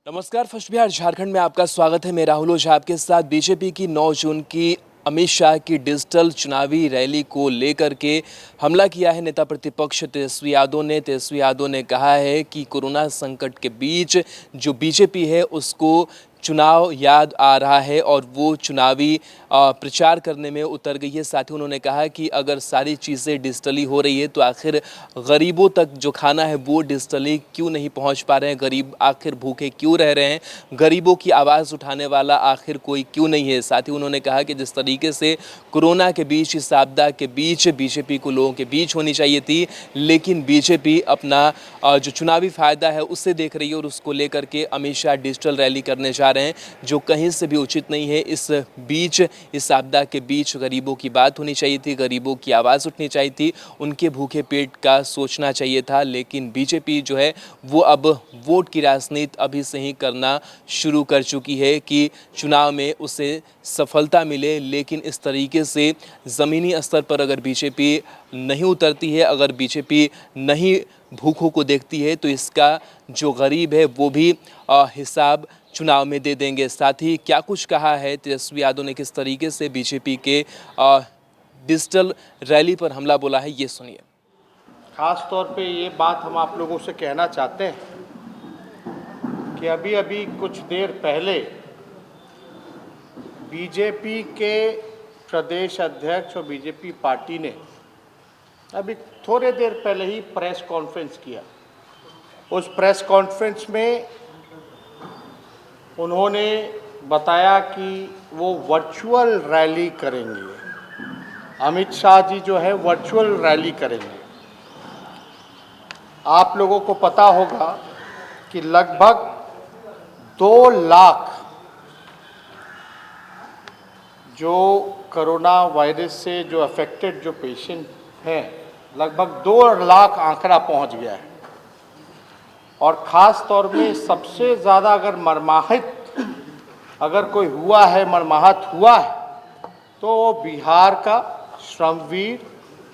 नमस्कार, फर्स्ट बिहार झारखंड में आपका स्वागत है। मैं राहुल ओझा आपके साथ। बीजेपी की 9 जून की अमित शाह की डिजिटल चुनावी रैली को लेकर के हमला किया है नेता प्रतिपक्ष तेजस्वी यादव ने कहा है कि कोरोना संकट के बीच जो बीजेपी है उसको चुनाव याद आ रहा है और वो चुनावी प्रचार करने में उतर गई है। साथ ही उन्होंने कहा कि अगर सारी चीज़ें डिजिटली हो रही है तो आखिर गरीबों तक जो खाना है वो डिजिटली क्यों नहीं पहुंच पा रहे हैं, गरीब आखिर भूखे क्यों रह रहे हैं, गरीबों की आवाज़ उठाने वाला आखिर कोई क्यों नहीं है। साथ ही उन्होंने कहा कि जिस तरीके से कोरोना के बीच, इस आपदा के बीच बीजेपी को लोगों के बीच होनी चाहिए थी, लेकिन बीजेपी अपना जो चुनावी फ़ायदा है उससे देख रही है और उसको लेकर के अमित शाह डिजिटल रैली करने जा रहे हैं जो कहीं से भी उचित नहीं है। इस आपदा के बीच गरीबों की बात होनी चाहिए थी, गरीबों की आवाज़ उठनी चाहिए थी, उनके भूखे पेट का सोचना चाहिए था। लेकिन बीजेपी जो है वो अब वोट की राजनीति अभी से ही करना शुरू कर चुकी है कि चुनाव में उसे सफलता मिले। लेकिन इस तरीके से ज़मीनी स्तर पर अगर बीजेपी नहीं उतरती है, अगर बीजेपी नहीं भूखों को देखती है तो इसका जो गरीब है वो भी हिसाब चुनाव में दे देंगे। साथ ही क्या कुछ कहा है तेजस्वी यादव ने, किस तरीके से बीजेपी के डिजिटल रैली पर हमला बोला है, ये सुनिए। खास तौर पे ये बात हम आप लोगों से कहना चाहते हैं कि अभी कुछ देर पहले बीजेपी के प्रदेश अध्यक्ष और बीजेपी पार्टी ने अभी थोड़े देर पहले ही प्रेस कॉन्फ्रेंस किया। उस प्रेस कॉन्फ्रेंस में उन्होंने बताया कि वो वर्चुअल रैली करेंगे। अमित शाह जी जो है वर्चुअल रैली करेंगे। आप लोगों को पता होगा कि लगभग 2 लाख जो कोरोना वायरस से जो अफेक्टेड जो पेशेंट हैं, लगभग 2 लाख आंकड़ा पहुंच गया है। और ख़ास तौर में सबसे ज़्यादा अगर कोई हुआ है, मरमाहत हुआ है तो वो बिहार का श्रमवीर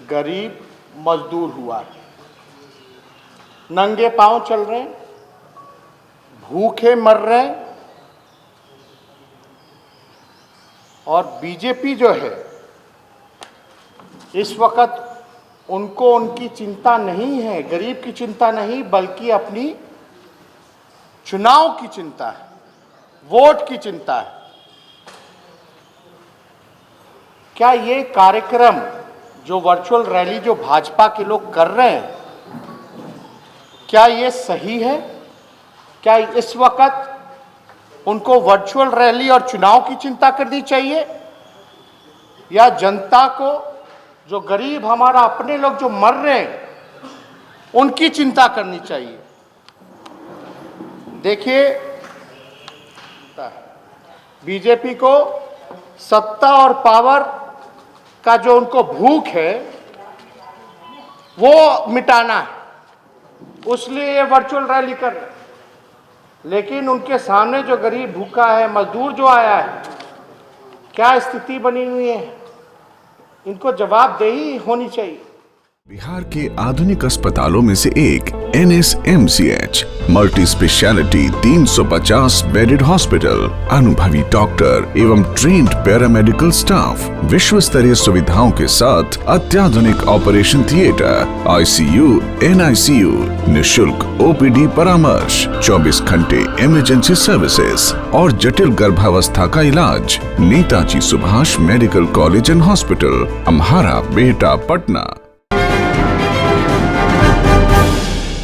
गरीब मजदूर हुआ है। नंगे पांव चल रहे हैं, भूखे मर रहे हैं। और बीजेपी जो है इस वक्त उनको उनकी चिंता नहीं है, गरीब की चिंता नहीं, बल्कि अपनी चुनाव की चिंता है, वोट की चिंता है। क्या ये कार्यक्रम जो वर्चुअल रैली जो भाजपा के लोग कर रहे हैं, क्या ये सही है? क्या इस वक्त उनको वर्चुअल रैली और चुनाव की चिंता करनी चाहिए, या जनता को, जो गरीब हमारा अपने लोग जो मर रहे हैं, उनकी चिंता करनी चाहिए? देखिए, बीजेपी को सत्ता और पावर का जो उनको भूख है वो मिटाना है, उसलिए ये वर्चुअल रैली कर रहे हैं। लेकिन उनके सामने जो गरीब भूखा है, मजदूर जो आया है, क्या स्थिति बनी हुई है, इनको जवाबदेही होनी चाहिए। बिहार के आधुनिक अस्पतालों में से एक NSMCH multi speciality 350 bedded hospital, अनुभवी डॉक्टर एवं ट्रेन्ड पैरामेडिकल स्टाफ, विश्व स्तरीय सुविधाओं के साथ अत्याधुनिक ऑपरेशन थिएटर, ICU, NICU, निशुल्क OPD परामर्श, 24 घंटे इमरजेंसी सर्विसेज और जटिल गर्भावस्था का इलाज। Netaji Subhash medical college and hospital, Amhara, Bihta, Patna.